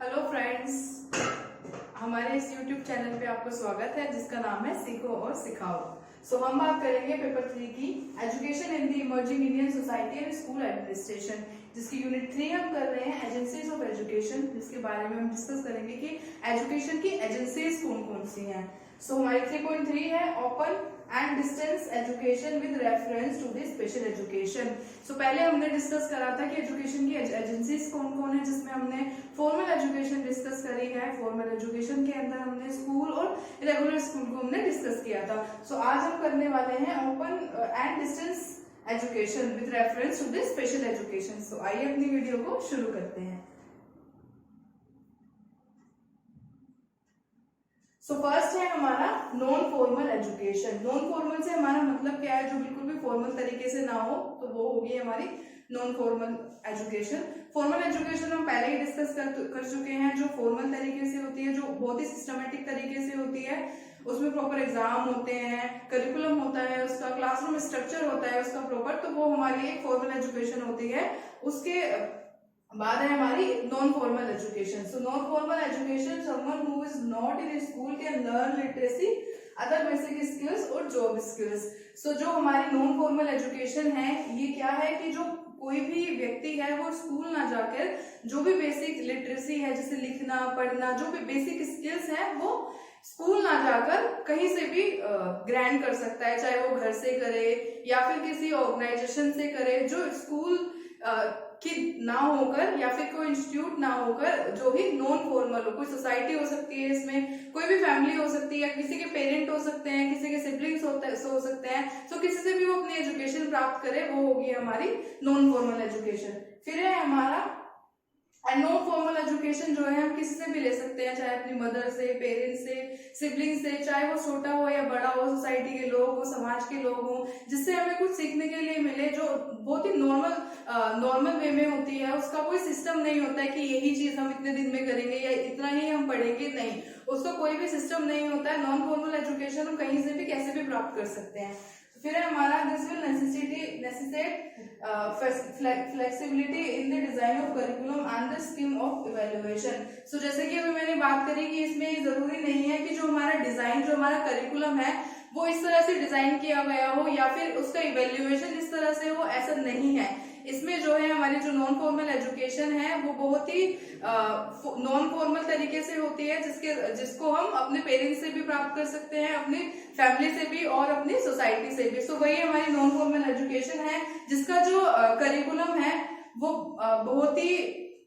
Hello friends, हमारे इस YouTube channel पे आपका स्वागत है जिसका नाम है सीखो और सिखाओ। हम बात करेंगे पेपर 3 की education in the emerging Indian society and school administration, जिसकी यूनिट 3 हम कर रहे हैं एजेंसीज ऑफ एजुकेशन, जिसके बारे में हम डिस्कस करेंगे कि एजुकेशन की एजेंसीज कौन कौन सी हैं। हमारी 3.3 है open and distance education with reference to the special education. पहले हमने डिस्कस करा था कि एजुकेशन की एजेंसीज कौन कौन है, जिसमें हमने फॉर्मल एजुकेशन डिस्कस करी है। फॉर्मल एजुकेशन के अंदर हमने स्कूल और रेगुलर स्कूल को हमने डिस्कस किया था। आज हम करने वाले हैं open and distance education with reference to the special education. आइए अपनी वीडियो को शुरू करते हैं। फर्स्ट है हमारा non formal education. Non formal से हमारा मतलब क्या है? जो बिल्कुल भी फॉर्मल तरीके से ना हो, तो वो होगी हमारी non formal education. Formal education हम पहले ही डिस्कस कर चुके हैं। जो फॉर्मल तरीके से होती है, जो बहुत ही सिस्टमेटिक तरीके से होती है, उसमें प्रॉपर एग्जाम होते हैं, करिकुलम होता है, उसका क्लासरूम स्ट्रक्चर होता है उसका प्रॉपर, तो वो हमारी एक फॉर्मल एजुकेशन होती है। उसके बाद है हमारी non formal education. Non formal education someone who is not in school can learn literacy, other basic skills और जॉब स्किल्स। जो हमारी नॉन फॉर्मल एजुकेशन है, ये क्या है कि जो कोई भी व्यक्ति है वो स्कूल ना जाकर जो भी बेसिक लिटरेसी है, जैसे लिखना पढ़ना, जो भी बेसिक स्किल्स है, वो स्कूल ना जाकर कहीं से भी ग्रैंड कर सकता है, चाहे वो घर से करे या फिर किसी ऑर्गेनाइजेशन से करे, जो स्कूल कि ना होकर या फिर कोई इंस्टीट्यूट ना होकर, जो भी नॉन फॉर्मल हो। कोई सोसाइटी हो सकती है, इसमें कोई भी फैमिली हो सकती है, किसी के पेरेंट हो सकते हैं, किसी के सिबलिंग्स हो सकते हैं। किसी से भी वो अपनी एजुकेशन प्राप्त करे, वो होगी हमारी नॉन फॉर्मल एजुकेशन। फिर है हमारा नॉन फॉर्मल एजुकेशन, जो है हम किसी से भी ले सकते हैं, चाहे अपनी मदर से, पेरेंट्स से, सिबलिंग से, चाहे वो छोटा हो या बड़ा हो, सोसाइटी के लोग हो, समाज के लोग हो, जिससे हमें कुछ सीखने के लिए मिले, जो बहुत ही नॉर्मल वे में होती है। उसका कोई सिस्टम नहीं होता है कि यही चीज हम इतने दिन में करेंगे या इतना ही हम पढ़ेंगे, नहीं, उसका कोई भी सिस्टम नहीं होता है। नॉन फॉर्मल एजुकेशन हम कहीं से भी कैसे भी प्राप्त कर सकते हैं। फिर है हमारा this will necessitate flexibility in the design of curriculum and the scheme of evaluation. जैसे कि अभी मैंने बात करी कि इसमें जरूरी नहीं है कि जो हमारा डिजाइन, जो हमारा करिकुलम है, वो इस तरह से डिजाइन किया गया हो या फिर उसका इवैल्यूएशन इस तरह से हो, ऐसा नहीं है। इसमें जो है हमारी जो नॉन फॉर्मल एजुकेशन है, वो बहुत ही नॉन फॉर्मल तरीके से होती है, जिसको हम अपने पेरेंट्स से भी प्राप्त कर सकते हैं, अपनी फैमिली से भी और अपनी सोसाइटी से भी। वही हमारी नॉन फॉर्मल एजुकेशन है, जिसका जो करिकुलम है वो बहुत ही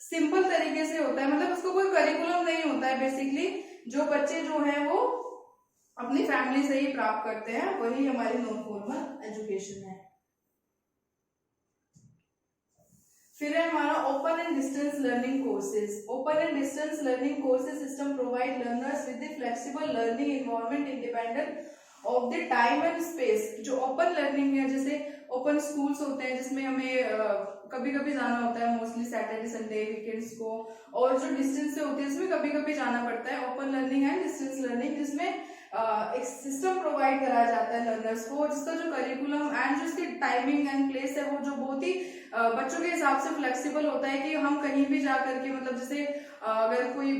सिंपल तरीके से होता है। मतलब उसको कोई करिकुलम नहीं होता है। बेसिकली जो बच्चे जो है वो अपनी फैमिली से ही प्राप्त करते हैं, वही हमारी नॉन फॉर्मल एजुकेशन है। फिर है हमारा open and distance learning courses. Open and distance learning courses system provide learners with the flexible learning environment independent of the time and space. जो ओपन लर्निंग है, जैसे ओपन स्कूल्स होते हैं, जिसमें हमें कभी कभी जाना होता है, मोस्टली सैटरडे संडे वीकेंड्स को, और जो डिस्टेंस से होती है इसमें कभी कभी जाना पड़ता है। Open learning and distance learning, जिसमें एक सिस्टम प्रोवाइड कराया जाता है लर्नर्स को, जिसका जो करिकुलम एंड जो इसकी टाइमिंग एंड प्लेस है, वो जो बहुत ही बच्चों के हिसाब से फ्लेक्सिबल होता है कि हम कहीं भी जा करके, मतलब जैसे अगर कोई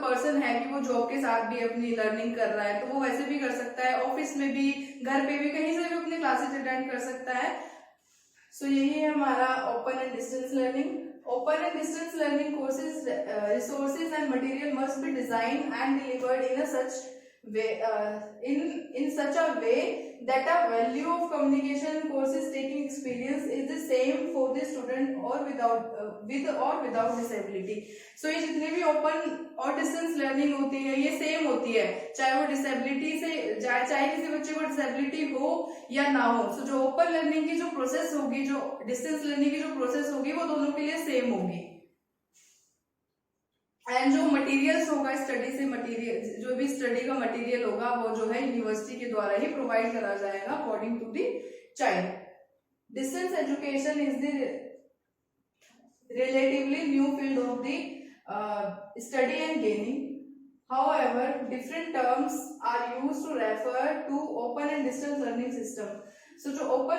पर्सन है कि वो जॉब के साथ भी अपनी लर्निंग कर रहा है, तो वो वैसे भी कर सकता है, ऑफिस में भी, घर पे भी, कहीं से भी अपनी क्लासेस अटेंड कर सकता है। यही है हमारा open and distance learning. Open and distance learning courses, resources and material must be designed and delivered in such a way that a value of communication courses taking experience is the same for the student or with or without disability. ये जितने भी open और distance learning होती है, ये same होती है, चाहे वो डिसेबिलिटी से, चाहे किसी बच्चे को डिसेबिलिटी हो या ना हो। जो ओपन लर्निंग की जो प्रोसेस होगी, जो डिस्टेंस लर्निंग की जो प्रोसेस होगी, वो दोनों के लिए सेम होगी। एंड जो मटेरियल्स होगा, स्टडी से मटेरियल, जो भी स्टडी का मटेरियल होगा, वो जो है यूनिवर्सिटी के द्वारा ही प्रोवाइड करा जाएगा according to the child. Distance education is the relatively new field of the study and gaining. However, different terms are used to refer to open and distance learning system. जो open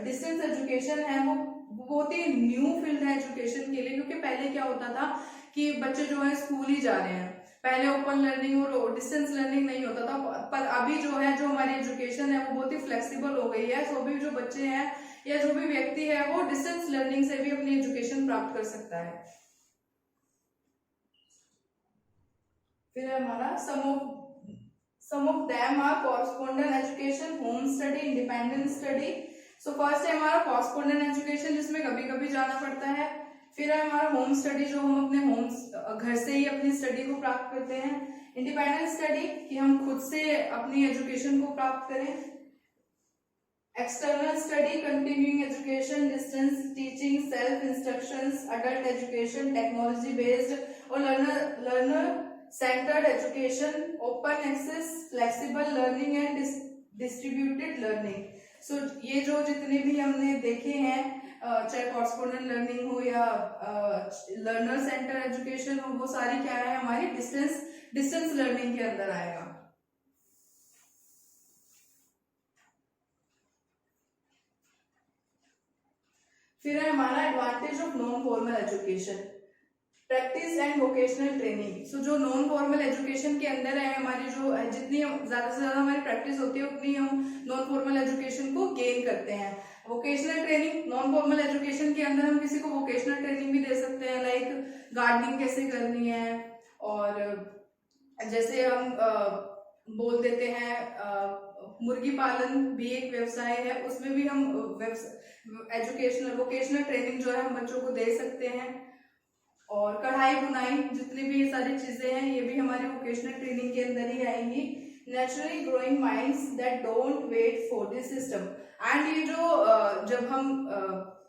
distance education है, वो बहुत ही new field है education के लिए, क्योंकि होता था कि बच्चे जो है स्कूल ही जा रहे हैं, पहले ओपन लर्निंग और डिस्टेंस लर्निंग नहीं होता था, पर अभी जो है जो हमारी एजुकेशन है वो बहुत ही फ्लेक्सिबल हो गई है। सो अभी जो बच्चे हैं या जो भी व्यक्ति है वो डिस्टेंस लर्निंग से भी अपनी एजुकेशन प्राप्त कर सकता है। फिर हमारा some of them are correspondent education, home study, independent study. So first है हमारा कॉरस्पॉन्डेंट एजुकेशन जिसमें कभी कभी जाना पड़ता है। फिर है हमारा होम स्टडी जो हम अपने होम घर से ही अपनी स्टडी को प्राप्त करते हैं। इंडिपेंडेंट स्टडी कि हम खुद से अपनी एजुकेशन को प्राप्त करें। External study continuing education, distance teaching, self instructions, adult education, technology based और learner centred education, open access, flexible learning and distributed learning. So ये जो जितने भी हमने देखे हैं, चाहे कॉरस्पॉन्डेंट लर्निंग हो या लर्नर सेंटर एजुकेशन हो, वो सारी क्या है हमारी डिस्टेंस लर्निंग के अंदर आएगा। फिर है हमारा advantage of non formal education, practice and vocational training. So जो नॉन फॉर्मल एजुकेशन के अंदर है हमारी जो जितनी ज्यादा से ज्यादा हमारी प्रैक्टिस होती है उतनी हम नॉन फॉर्मल एजुकेशन को गेन करते हैं। Vocational training, non formal education के अंदर हम किसी को वोकेशनल ट्रेनिंग भी दे सकते हैं, लाइक गार्डनिंग कैसे करनी है, और जैसे हम बोल देते हैं मुर्गी पालन भी एक व्यवसाय है, उसमें भी हम वोकेशनल ट्रेनिंग जो है हम बच्चों को दे सकते हैं। और कढ़ाई बुनाई जितनी भी ये सारी चीजें हैं ये भी हमारी वोकेशनल ट्रेनिंग के अंदर ही आएंगी। Naturally growing minds that don't wait for this system. And ये जो जब हम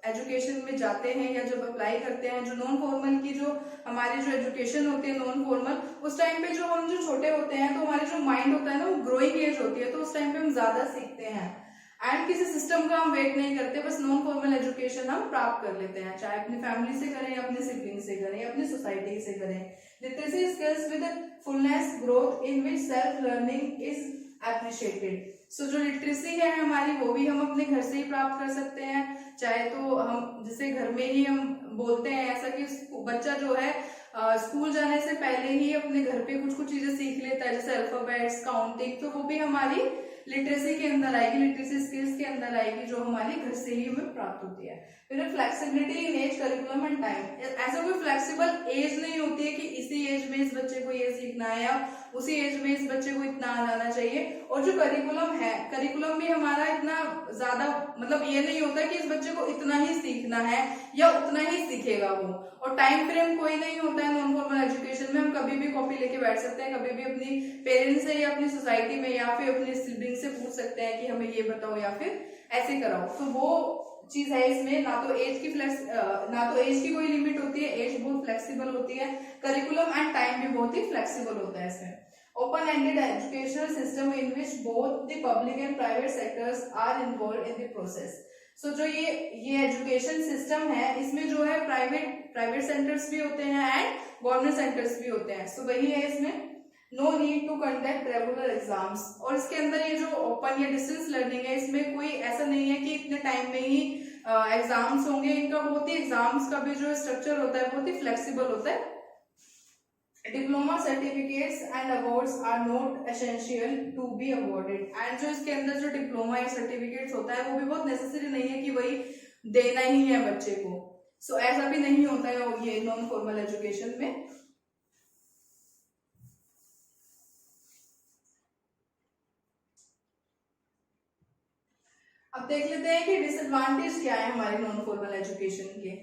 एजुकेशन में जाते हैं या जब अप्लाई करते हैं, जो नॉन फॉर्मल की जो हमारी जो एजुकेशन होती है नॉन फॉर्मल, उस टाइम पे जो हम जो छोटे होते हैं तो हमारे जो माइंड होता है ना वो ग्रोइंग एज होती है, तो उस टाइम पे हम ज्यादा सीखते हैं एंड किसी सिस्टम का हम वेट नहीं करते, बस नॉन फॉर्मल एजुकेशन हम प्राप्त कर लेते हैं, चाहे अपनी फैमिली से करें या अपने सिबलिंग से करें या अपनी सोसाइटी से करें। Literacy skills with fullness growth in which self learning is appreciated. So जो लिटरेसी है हमारी वो भी हम अपने घर से ही प्राप्त कर सकते हैं, चाहे तो हम जैसे घर में ही हम बोलते हैं ऐसा कि बच्चा जो है स्कूल जाने से पहले ही अपने घर पे कुछ कुछ चीजें सीख लेता है, जैसे अल्फाबेट्स, काउंटिंग, तो वो भी हमारी लिटरेसी के अंदर आएगी, लिटरेसी स्किल्स के अंदर आएगी जो हमारी घर से ही हमें प्राप्त होती है। फिर flexibility in age, curriculum and time. ऐसा कोई फ्लेक्सिबल एज नहीं होती है कि इसी एज में इस बच्चे को ये सीखना है या उसी एज में इस बच्चे को इतना आ जाना चाहिए। और जो करिकुलम है, करिकुलम भी हमारा इतना ज्यादा मतलब ये नहीं होता कि इस बच्चे को इतना ही सीखना है या उतना ही सीखेगा वो। और टाइम फ्रेम कोई नहीं होता है नॉन फॉर्मल एजुकेशन में, हम कभी भी कॉपी लेके बैठ सकते हैं, कभी भी अपनी पेरेंट्स से या अपनी सोसाइटी में या फिर अपने सिबलिंग से पूछ सकते हैं कि हमें ये बताओ या फिर ऐसे कराओ। तो वो चीज है इसमें, ना तो एज की कोई लिमिट होती है, एज बहुत फ्लेक्सिबल होती है, करिकुलम एंड टाइम भी बहुत ही फ्लेक्सिबल होता है इसमें। Open ended educational system in which both the public and private sectors are involve in the process. So जो ये एजुकेशन सिस्टम है इसमें जो है प्राइवेट सेंटर्स भी होते हैं एंड गवर्नमेंट सेंटर्स भी होते हैं। सो वही है इसमें no need to conduct regular exams. और इसके अंदर ये जो ओपन या डिस्टेंस लर्निंग है इसमें कोई ऐसा नहीं है कि इतने टाइम में ही एग्जाम्स होंगे, इनका बहुत ही एग्जाम्स का भी जो स्ट्रक्चर होता है बहुत ही फ्लेक्सिबल होता है। Diploma certificates and awards are not essential to be awarded. And जो इसके अंदर जो डिप्लोमा या सर्टिफिकेट्स होता है वो भी बहुत नेसेसरी नहीं है कि वही देना ही है बच्चे को। सो ऐसा भी नहीं होता है ये नॉन फॉर्मल एजुकेशन में। अब देख लेते हैं कि डिसएडवांटेज क्या है हमारे नॉन फॉर्मल एजुकेशन के।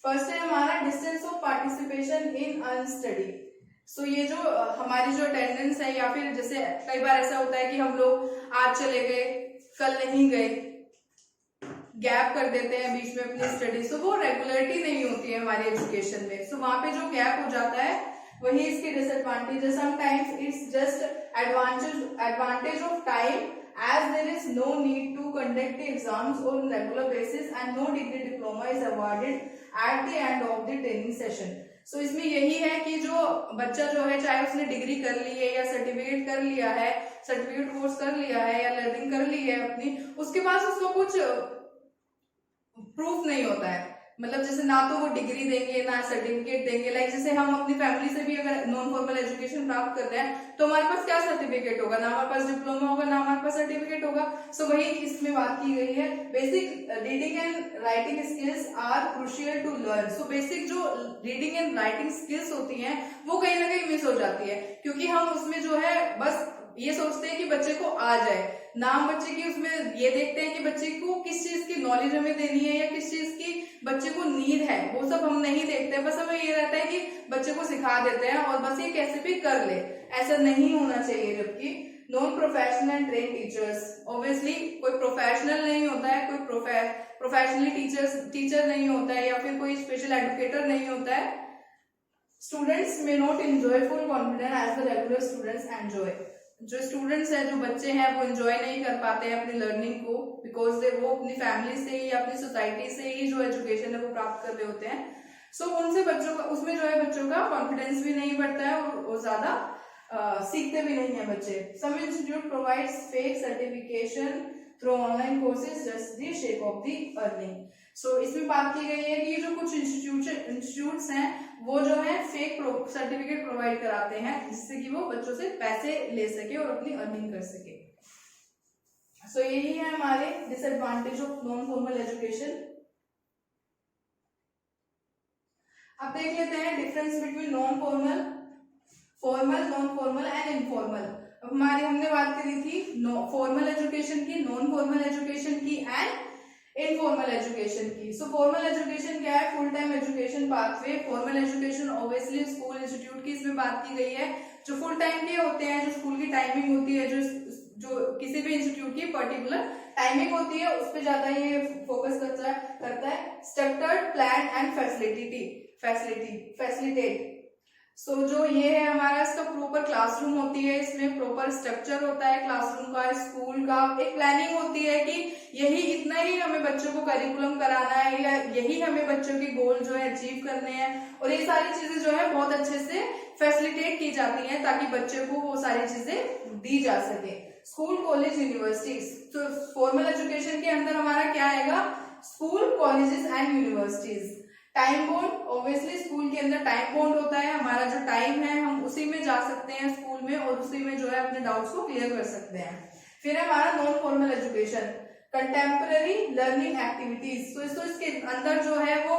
फर्स्ट है हमारा distance of participation in in study. So ये जो हमारी जो अटेंडेंस है या फिर जैसे कई बार ऐसा होता है कि हम लोग आज चले गए कल नहीं गए, गैप कर देते हैं बीच में अपनी स्टडी, सो वो रेगुलरिटी नहीं होती है हमारी एजुकेशन में। सो वहां पे जो गैप हो जाता है वही इसके डिसएडवांटेज है। Sometimes it's just advantage of time as there is no need to conduct the exams on regular basis and no degree diploma is awarded at the end of the training session। so इसमें यही है कि जो बच्चा जो है चाहे उसने डिग्री कर ली है या सर्टिफिकेट कर लिया है, सर्टिफिकेट कोर्स कर लिया है या लर्निंग कर ली है अपनी, उसके पास उसको कुछ प्रूफ नहीं होता है। मतलब जैसे ना तो वो डिग्री देंगे ना सर्टिफिकेट देंगे, लाइक जैसे हम अपनी फैमिली से भी अगर नॉन फॉर्मल एजुकेशन प्राप्त कर रहे हैं तो हमारे पास क्या सर्टिफिकेट होगा, ना हमारे पास डिप्लोमा होगा ना हमारे पास सर्टिफिकेट होगा। सो वही इसमें बात की गई है, basic reading and writing skills are crucial to learn. So basic जो रीडिंग एंड राइटिंग स्किल्स होती हैं वो कहीं ना कहीं मिस हो जाती है, क्योंकि हम उसमें जो है बस ये सोचते हैं कि बच्चे को आ जाए, ना हम बच्चे की उसमें ये देखते हैं कि बच्चे को किस चीज की नॉलेज हमें देनी है या किस चीज की बच्चे को नीड है, वो सब हम नहीं देखते। बस हमें ये रहता है कि बच्चे को सिखा देते हैं और बस ये कैसे भी कर ले, ऐसा नहीं होना चाहिए। जबकि non professional and train teachers, obviously कोई प्रोफेशनल नहीं होता है, कोई प्रोफेशनली टीचर नहीं होता है या फिर कोई स्पेशल एडुकेटर नहीं होता है। स्टूडेंट्स में not enjoy full confidence as the regular students enjoy. जो स्टूडेंट्स हैं, जो बच्चे हैं, वो एंजॉय नहीं कर पाते हैं अपनी लर्निंग को, बिकॉज वो अपनी फैमिली से या अपनी सोसाइटी से ही जो एजुकेशन है वो प्राप्त कर रहे होते हैं। सो उनसे बच्चों का उसमें जो है बच्चों का कॉन्फिडेंस भी नहीं बढ़ता है और वो ज्यादा सीखते भी नहीं है बच्चे। Some institute provides fake certification through online courses just the shape of the earning. So इसमें बात की गई है कि जो कुछ इंस्टीट्यूट्स हैं वो जो है फेक सर्टिफिकेट प्रोवाइड कराते हैं जिससे कि वो बच्चों से पैसे ले सके और अपनी अर्निंग कर सके। सो यही है हमारे disadvantage of non formal education. अब देख लेते हैं difference between non formal, formal, non formal and informal. अब हमने बात करी थी फॉर्मल एजुकेशन की, नॉन फॉर्मल एजुकेशन की एंड इनफॉर्मल एजुकेशन की। सो फॉर्मल एजुकेशन क्या है? Full time education pathway. Formal education obviously school institute की इसमें बात की गई है, जो फुल टाइम के होते हैं, जो स्कूल की टाइमिंग होती है, जो किसी भी इंस्टीट्यूट की पर्टिकुलर टाइमिंग होती है उस पर ज्यादा ये फोकस करता है। Structured, plan and facilitate. So जो ये है हमारा, इसका प्रॉपर क्लासरूम होती है, इसमें प्रॉपर स्ट्रक्चर होता है क्लासरूम का, स्कूल का, एक प्लानिंग होती है कि यही इतना ही हमें बच्चों को करिकुलम कराना है या यही हमें बच्चों के गोल जो है अचीव करने हैं, और ये सारी चीजें जो है बहुत अच्छे से फैसिलिटेट की जाती हैं ताकि बच्चे को वो सारी चीजें दी जा सके। School, college, universities. तो फॉर्मल एजुकेशन के अंदर हमारा क्या आएगा? School, colleges and universities. Time bound, obviously school के अंदर टाइम बॉन्ड होता है, हमारा जो टाइम है हम उसी में जा सकते हैं स्कूल में और उसी में जो है अपने डाउट्स को क्लियर कर सकते हैं। फिर है हमारा non formal education, contemporary learning activities. तो इसके अंदर जो है वो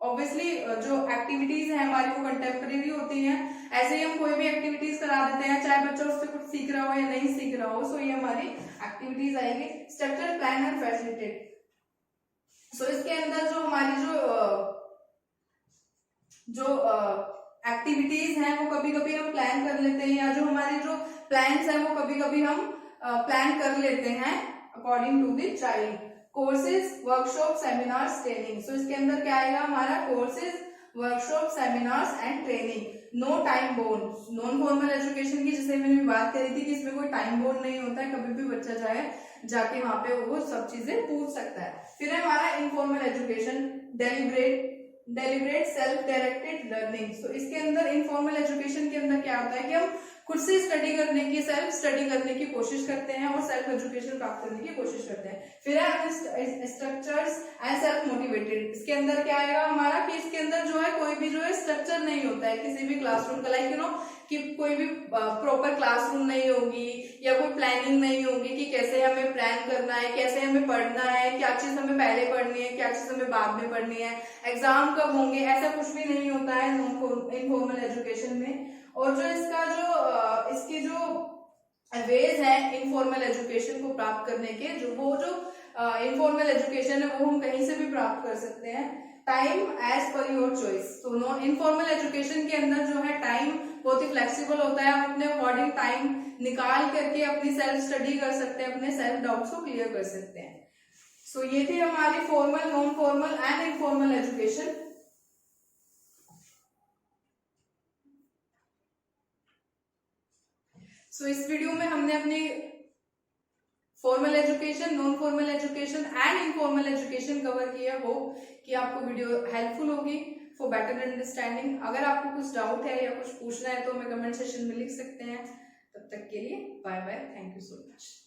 ऑब्वियसली जो एक्टिविटीज है हमारी वो कंटेम्पररी होती हैं, ऐसे ही हम कोई भी एक्टिविटीज करा देते हैं चाहे बच्चा उससे कुछ सीख रहा हो या नहीं सीख रहा हो। सो ये हमारी एक्टिविटीज आएगी। Structure, plan and facilitate. So इसके अंदर जो हमारी जो एक्टिविटीज हैं वो कभी कभी हम प्लान कर लेते हैं, या जो हमारे जो प्लान्स हैं वो कभी कभी हम प्लान कर लेते हैं according to the child. Courses, workshop, seminars, training. So इसके अंदर क्या आएगा हमारा? Courses, workshop, seminars and training. No time board. Non formal education की जैसे मैंने बात करी थी कि इसमें कोई टाइम बोर्ड नहीं होता है, कभी भी बच्चा जाके वहां पे वो सब चीजें पूछ सकता है। फिर है हमारा informal education, deliberate self directed learning. So इसके अंदर इनफॉर्मल एजुकेशन के अंदर क्या होता है कि हम खुद से स्टडी करने की, सेल्फ स्टडी करने की कोशिश करते हैं और सेल्फ एजुकेशन प्राप्त करने की कोशिश करते हैं। फिर है स्ट्रक्चर्स एंड सेल्फ मोटिवेटेड। इसके अंदर क्या आएगा हमारा कि इसके अंदर जो है कोई भी जो है स्ट्रक्चर नहीं होता है किसी भी क्लासरूम का, लाइक कि कोई भी प्रॉपर क्लासरूम नहीं होगी या कोई प्लानिंग नहीं होगी कि कैसे हमें प्लान करना है, कैसे हमें पढ़ना है, क्या चीज हमें पहले पढ़नी है, क्या चीज हमें बाद में पढ़नी है, एग्जाम कब होंगे, ऐसा कुछ भी नहीं होता है इनफॉर्मल एजुकेशन में। और जो इसकी जो वेज है इनफॉर्मल एजुकेशन को प्राप्त करने के, जो इनफॉर्मल एजुकेशन है वो हम कहीं से भी प्राप्त कर सकते हैं। Time as per your choice. तो इनफॉर्मल एजुकेशन के अंदर जो है टाइम बहुत ही फ्लेक्सिबल होता है, हम अपने अकॉर्डिंग टाइम निकाल करके अपनी सेल्फ स्टडी कर सकते हैं, अपने सेल्फ डाउट्स को क्लियर कर सकते हैं। सो ये थी हमारी formal, non formal and informal education. So इस वीडियो में हमने अपनी formal education, non formal education and informal education cover किया। हो कि आपको वीडियो हेल्पफुल होगी फॉर बेटर अंडरस्टैंडिंग। अगर आपको कुछ डाउट है या कुछ पूछना है तो हमें कमेंट सेक्शन में लिख सकते हैं। तब तक के लिए bye bye, thank you so much.